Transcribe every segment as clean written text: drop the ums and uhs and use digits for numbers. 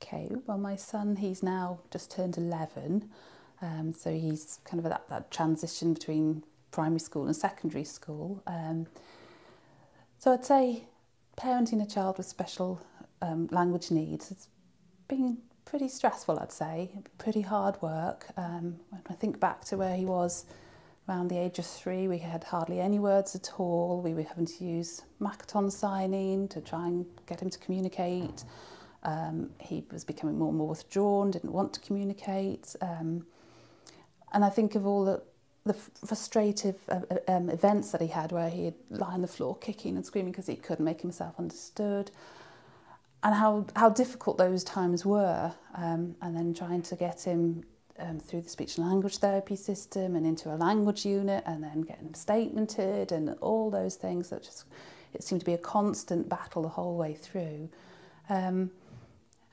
Okay, well my son, he's now just turned 11, so he's kind of at that transition between primary school and secondary school. So I'd say parenting a child with special language needs has been pretty stressful, I'd say, pretty hard work. When I think back to where he was around the age of 3, we had hardly any words at all. We were having to use Makaton signing to try and get him to communicate. He was becoming more and more withdrawn, didn't want to communicate. And I think of all the frustrative events that he had where he'd lie on the floor kicking and screaming because he couldn't make himself understood. And how difficult those times were. And then trying to get him through the speech and language therapy system and into a language unit, and then getting him statemented and all those things that just, it seemed to be a constant battle the whole way through.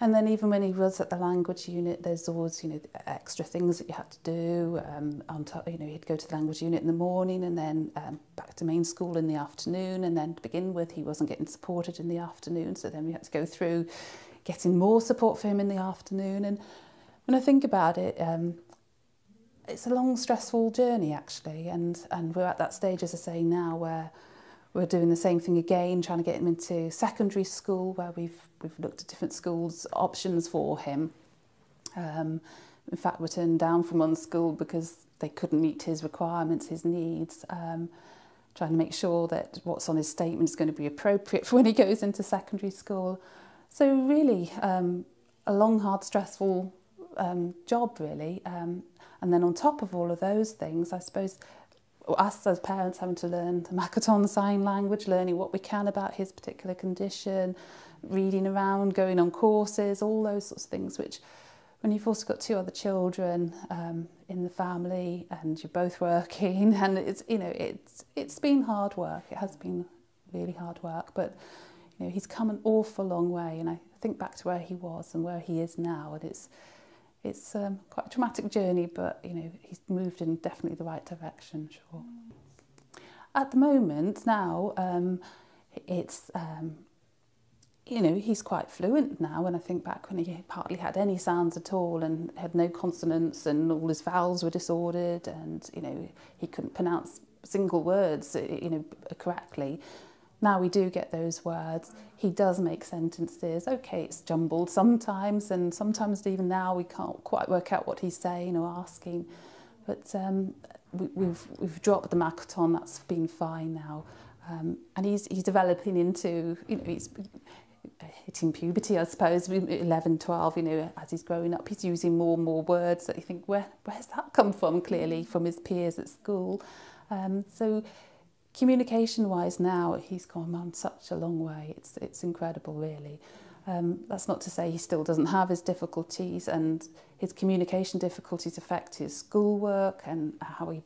And then even when he was at the language unit, there's always, extra things that you had to do. On top, he'd go to the language unit in the morning and then back to main school in the afternoon. And then to begin with, he wasn't getting supported in the afternoon. So then we had to go through getting more support for him in the afternoon. And when I think about it, it's a long, stressful journey, actually. And we're at that stage, as I say now, where we're doing the same thing again, trying to get him into secondary school, where we've looked at different schools options for him. In fact, we're turned down from one school because they couldn't meet his requirements, his needs. Trying to make sure that what's on his statement is going to be appropriate for when he goes into secondary school. So really, a long, hard, stressful job, really. And then on top of all of those things, I suppose, us as parents having to learn the Makaton sign language, learning what we can about his particular condition, reading around, going on courses, all those sorts of things, which when you've also got 2 other children in the family and you're both working, and it's been hard work. It has been really hard work, but he's come an awful long way, and I think back to where he was and where he is now, and it's quite a traumatic journey, but he's moved in definitely the right direction, sure. At the moment now, it's he's quite fluent now. When I think back when he hardly had any sounds at all and had no consonants, and all his vowels were disordered, and he couldn't pronounce single words correctly. Now we do get those words. He does make sentences. Okay, it's jumbled sometimes, and sometimes even now we can't quite work out what he's saying or asking. But we've dropped the Makaton. That's been fine now, and he's developing into he's hitting puberty, I suppose. 11, 12. As he's growing up, he's using more and more words that you think, where's that come from? Clearly from his peers at school. So communication-wise now, he's gone on such a long way. It's incredible, really. That's not to say he still doesn't have his difficulties, and his communication difficulties affect his schoolwork and how he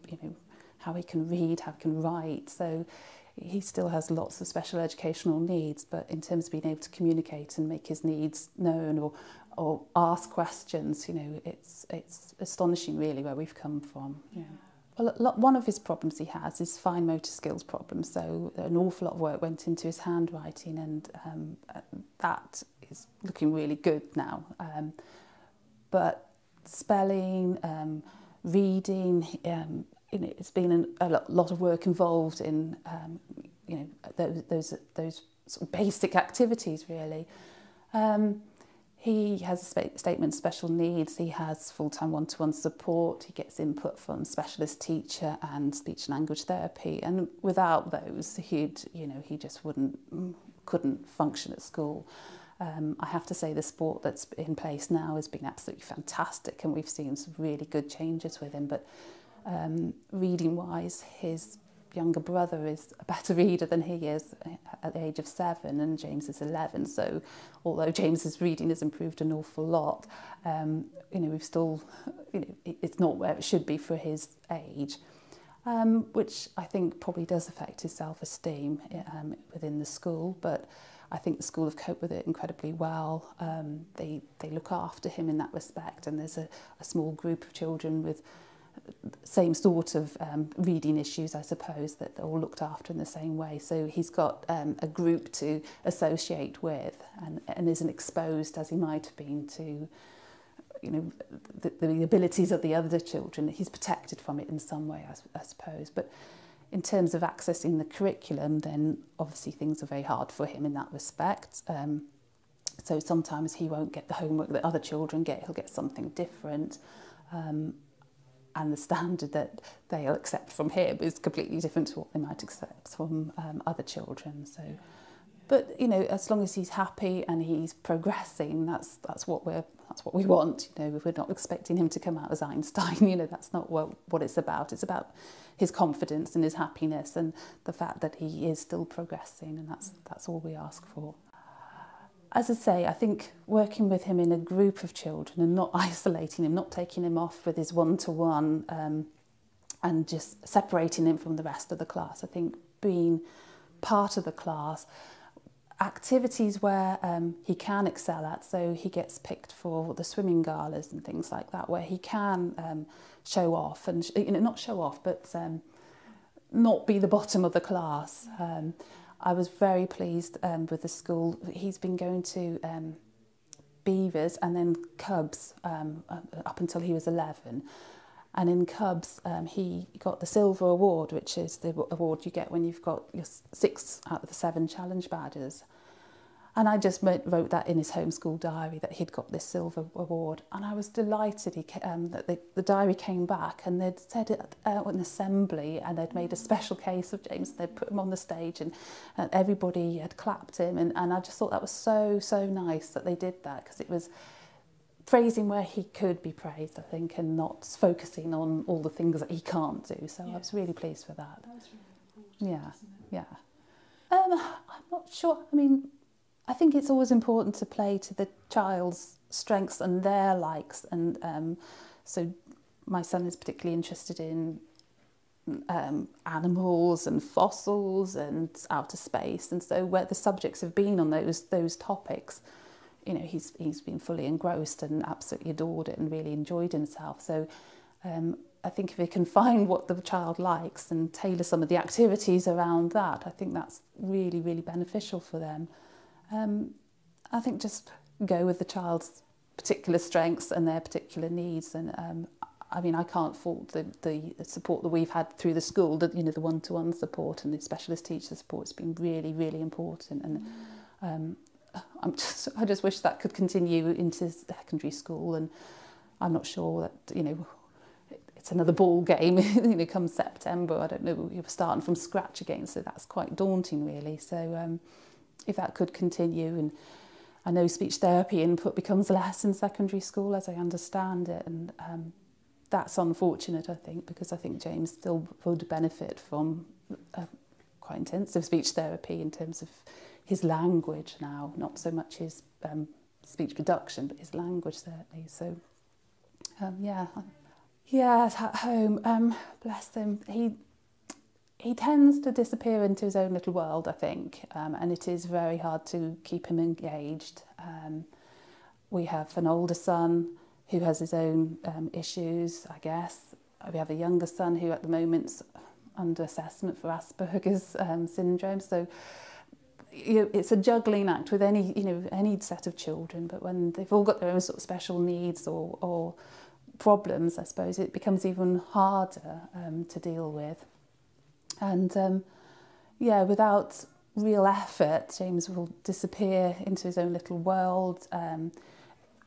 can read, how he can write. So he still has lots of special educational needs, but in terms of being able to communicate and make his needs known or ask questions, it's astonishing, really, where we've come from. Yeah. Well, one of his problems he has is fine motor skills problems, so an awful lot of work went into his handwriting, and that is looking really good now. But spelling, reading, it's been a lot of work involved in those sort of basic activities, really. He has a statement of special needs. He has full-time one-to-one support. He gets input from specialist teacher and speech and language therapy. And without those, he just couldn't function at school. I have to say the support that's in place now has been absolutely fantastic, and we've seen some really good changes with him. But reading-wise, his younger brother is a better reader than he is at the age of 7, and James is 11. So although James's reading has improved an awful lot, we've still, it's not where it should be for his age, which I think probably does affect his self-esteem within the school. But I think the school have coped with it incredibly well. They look after him in that respect, and there's a small group of children with same sort of reading issues, I suppose, that they're all looked after in the same way. So he's got a group to associate with, and isn't exposed as he might have been to, you know, the abilities of the other children. He's protected from it in some way, I suppose. But in terms of accessing the curriculum, then obviously things are very hard for him in that respect. So sometimes he won't get the homework that other children get. He'll get something different. And the standard that they'll accept from him is completely different to what they might accept from other children. So, but you know, as long as he's happy and he's progressing, that's what we want. You know, we're not expecting him to come out as Einstein. You know, that's not what it's about. It's about his confidence and his happiness and the fact that he is still progressing, and that's all we ask for. As I say, I think working with him in a group of children and not isolating him, not taking him off with his one-to-one and just separating him from the rest of the class. I think being part of the class, activities where he can excel at, so he gets picked for the swimming galas and things like that, where he can show off and, you know, not show off, but not be the bottom of the class. I was very pleased with the school. He's been going to Beavers and then Cubs up until he was 11. And in Cubs, he got the Silver Award, which is the award you get when you've got your 6 out of the 7 challenge badges. And I just wrote that in his homeschool diary that he'd got this Silver Award. And I was delighted that the diary came back, and they'd said it at an assembly, and they'd made a special case of James. They'd put him on the stage, and everybody had clapped him. And I just thought that was so nice that they did that, because it was praising where he could be praised, I think, and not focusing on all the things that he can't do. So yeah. I was really pleased with that. That's really important, yeah. I'm not sure. I mean, I think it's always important to play to the child's strengths and their likes. And so my son is particularly interested in animals and fossils and outer space. And so where the subjects have been on those topics, you know, he's been fully engrossed and absolutely adored it and really enjoyed himself. So I think if we can find what the child likes and tailor some of the activities around that, I think that's really beneficial for them. I think just go with the child's particular strengths and their particular needs. And I mean, I can't fault the support that we've had through the school. The one-to-one support and the specialist teacher support has been really important. And I just wish that could continue into secondary school. And I'm not sure that, you know, it's another ball game. You know, come September, I don't know. You're starting from scratch again, so that's quite daunting, really. So. If that could continue, and I know speech therapy input becomes less in secondary school as I understand it, and that's unfortunate, I think, because I think James still would benefit from quite intensive speech therapy in terms of his language now, not so much his speech production, but his language certainly. So yeah, at home, bless him, he tends to disappear into his own little world, I think, and it is very hard to keep him engaged. We have an older son who has his own issues, I guess. We have a younger son who at the moment's under assessment for Asperger's syndrome. So it's a juggling act with any set of children, but when they've all got their own sort of special needs or problems, I suppose it becomes even harder to deal with. And without real effort, James will disappear into his own little world.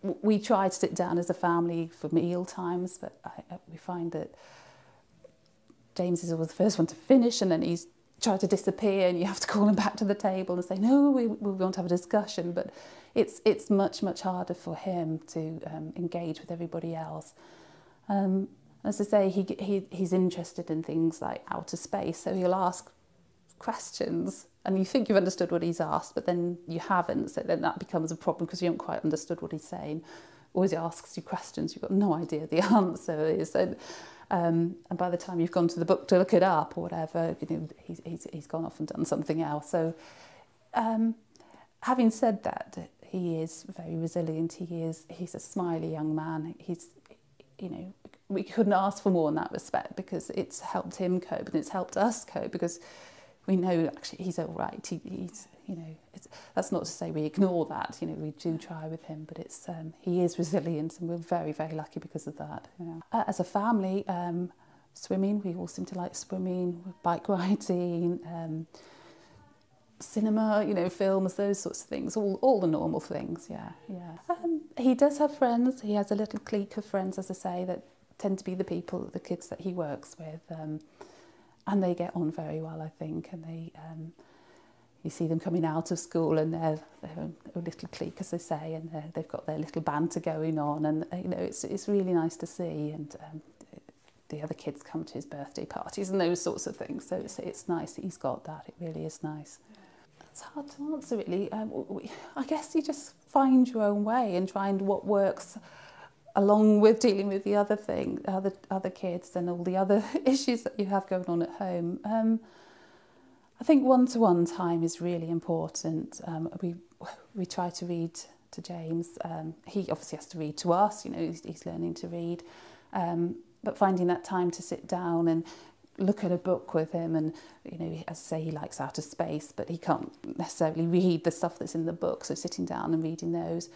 We try to sit down as a family for meal times, but we find that James is always the first one to finish, and then he's tried to disappear, and you have to call him back to the table and say, no, we want to have a discussion. But it's much harder for him to engage with everybody else. As I say, he's interested in things like outer space, so he'll ask questions, and you think you've understood what he's asked, but then you haven't, so then that becomes a problem because you haven't quite understood what he's saying. Or he asks you questions, you've got no idea the answer is. And by the time you've gone to the book to look it up or whatever, you know, he's gone off and done something else. So having said that, he is very resilient. He's a smiley young man. you know, we couldn't ask for more in that respect, because it's helped him cope and it's helped us cope, because we know actually he's all right. He's, you know, that's not to say we ignore that. You know, we do try with him, but it's he is resilient, and we're very, very lucky because of that. You know. As a family, swimming, we all seem to like swimming, bike riding, cinema, you know, films, those sorts of things, all the normal things, yeah. He does have friends. He has a little clique of friends, as I say, that tend to be the kids that he works with, and they get on very well, I think, and they, you see them coming out of school and they're a little clique, as they say, and they've got their little banter going on, and you know, it's really nice to see, and the other kids come to his birthday parties and those sorts of things, so it's nice that he's got that. It really is nice. It's hard to answer, really. I guess you just find your own way and find what works along with dealing with the other kids and all the other issues that you have going on at home. I think one-to-one time is really important. We try to read to James. He obviously has to read to us, you know, he's learning to read. But finding that time to sit down and look at a book with him, and you know, as I say, he likes outer space, but he can't necessarily read the stuff that's in the book, so sitting down and reading those.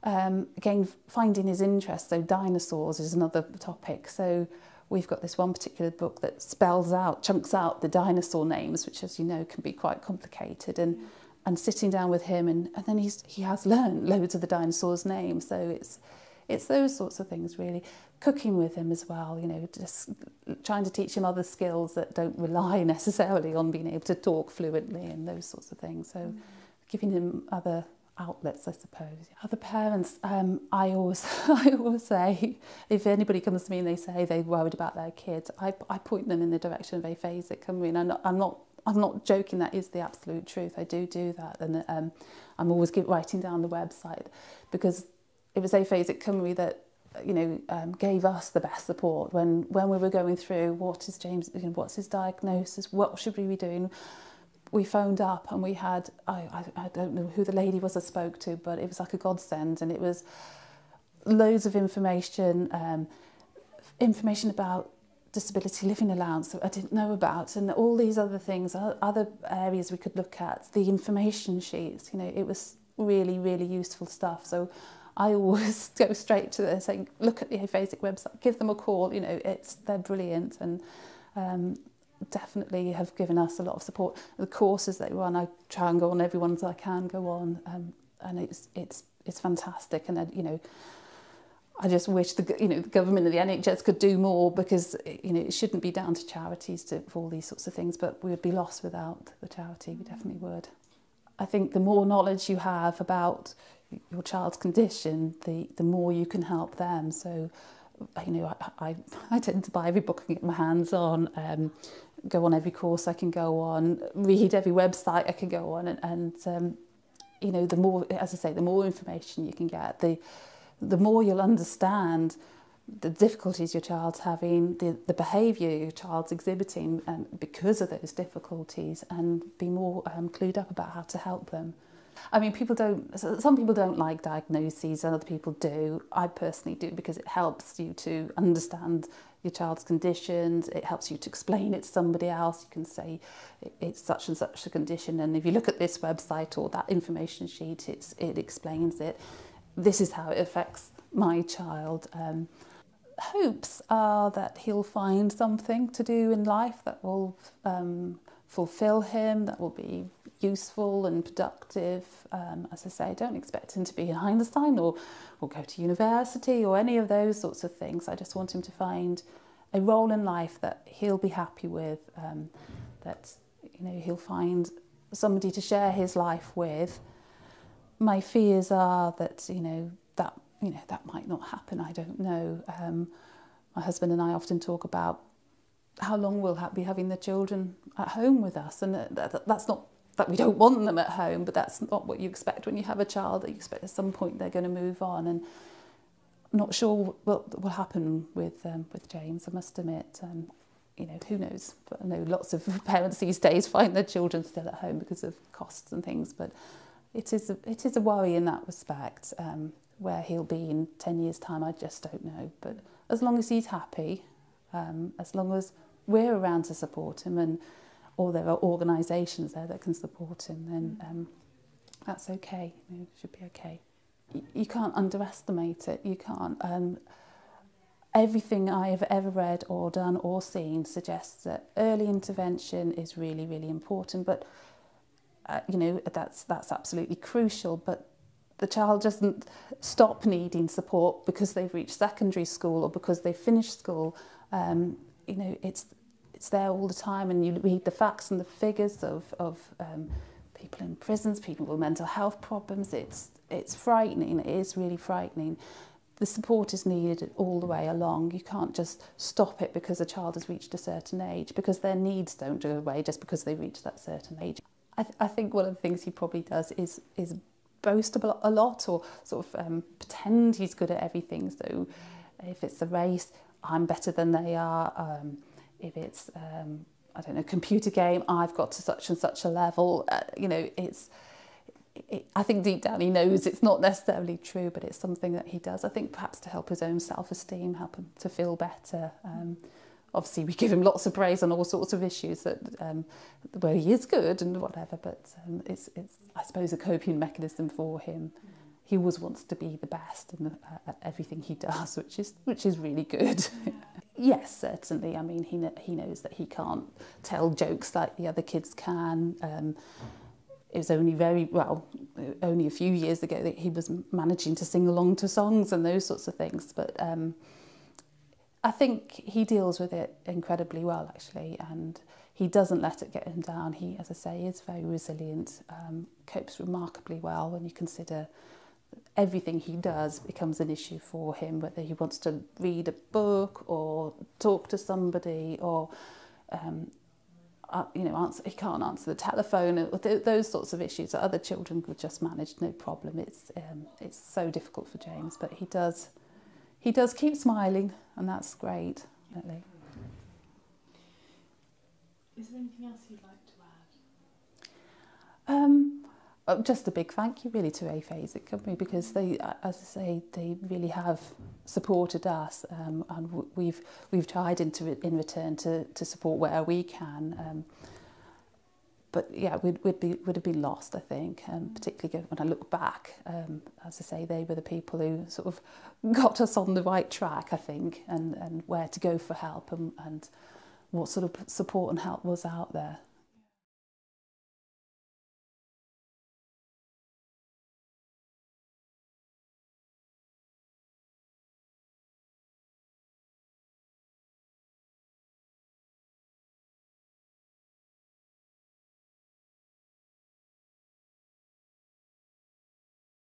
Again, finding his interest, so dinosaurs is another topic. So we've got this one particular book that chunks out the dinosaur names, which, as you know, can be quite complicated, and sitting down with him, and then he has learned loads of the dinosaurs' names, so it's those sorts of things, really. Cooking with him as well, you know, just trying to teach him other skills that don't rely necessarily on being able to talk fluently and those sorts of things. So giving him other outlets, I suppose. Other parents, I always say, if anybody comes to me and they say they're worried about their kids, I point them in the direction of Afasic Cymru, and I'm not joking, that is the absolute truth. I do that, and I'm always writing down the website, because it was Afasic Cymru that, you know, gave us the best support when we were going through what is James, you know, what's his diagnosis, what should we be doing. We phoned up and we had, I don't know who the lady was I spoke to, but it was like a godsend, and it was loads of information about disability living allowance that I didn't know about, and all these other things, other areas we could look at, the information sheets, you know, it was really, really useful stuff. So I always go straight to this, saying, look at the Afasic website, give them a call, you know, they're brilliant, and definitely have given us a lot of support. The courses they run, I try and go on every one that I can go on, and it's fantastic. And you know, I just wish the government and the NHS could do more, because you know, it shouldn't be down to charities for all these sorts of things, but we would be lost without the charity. We definitely would. I think the more knowledge you have about your child's condition, the more you can help them. So, you know, I tend to buy every book I can get my hands on, go on every course I can go on, read every website I can go on, and you know, the more, as I say, the more information you can get, the more you'll understand the difficulties your child's having, the behaviour your child's exhibiting because of those difficulties, and be more clued up about how to help them. I mean, some people don't like diagnoses and other people do. I personally do, because it helps you to understand your child's conditions. It helps you to explain it to somebody else. You can say it's such and such a condition, and if you look at this website or that information sheet, it explains it. This is how it affects my child. Hopes are that he'll find something to do in life that will fulfill him, that will be useful and productive. As I say, I don't expect him to be an Einstein or go to university or any of those sorts of things. I just want him to find a role in life that he'll be happy with, that, you know, he'll find somebody to share his life with. My fears are that, that might not happen. I don't know. My husband and I often talk about how long we'll be having the children at home with us, and that's not that we don't want them at home, but that's not what you expect when you have a child. That you expect at some point they're going to move on, and I'm not sure what will happen with James. I must admit, you know, who knows? But I know lots of parents these days find their children still at home because of costs and things. But it is a worry in that respect. where he'll be in 10 years' time, I just don't know. But as long as he's happy, as long as we're around to support him, or there are organisations there that can support him, then that's okay. It should be okay. You can't underestimate it. You can't. Everything I have ever read or done or seen suggests that early intervention is really, really important. But that's absolutely crucial. But the child doesn't stop needing support because they've reached secondary school or because they've finished school. It's there all the time, and you read the facts and the figures of people in prisons, people with mental health problems. It's frightening. It is really frightening. The support is needed all the way along. You can't just stop it because a child has reached a certain age, because their needs don't go away just because they reach that certain age. I think one of the things he probably does is boast a lot, or sort of pretend he's good at everything. So if it's a race, I'm better than they are. If it's, I don't know, computer game, I've got to such and such a level. I think deep down he knows it's not necessarily true, but it's something that he does, I think, perhaps to help his own self-esteem, help him to feel better. Obviously, we give him lots of praise on all sorts of issues that where he is good and whatever, but it's I suppose, a coping mechanism for him. He always wants to be the best at everything he does, which is really good. Yes, certainly. I mean, he knows that he can't tell jokes like the other kids can. It was only a few years ago that he was managing to sing along to songs and those sorts of things. But I think he deals with it incredibly well, actually, and he doesn't let it get him down. He, as I say, is very resilient, copes remarkably well when you consider everything he does becomes an issue for him, whether he wants to read a book or talk to somebody or he can't answer the telephone, those sorts of issues that other children could just manage no problem. It's so difficult for James, but he does keep smiling, and that's great, definitely. Is there anything else you'd like to add? Just a big thank you really to Afasic Cymru, because they, as I say, they really have supported us, and we've tried in return to support where we can. But yeah, would have been lost, I think, particularly when I look back. As I say, they were the people who sort of got us on the right track, I think, and where to go for help and what sort of support and help was out there.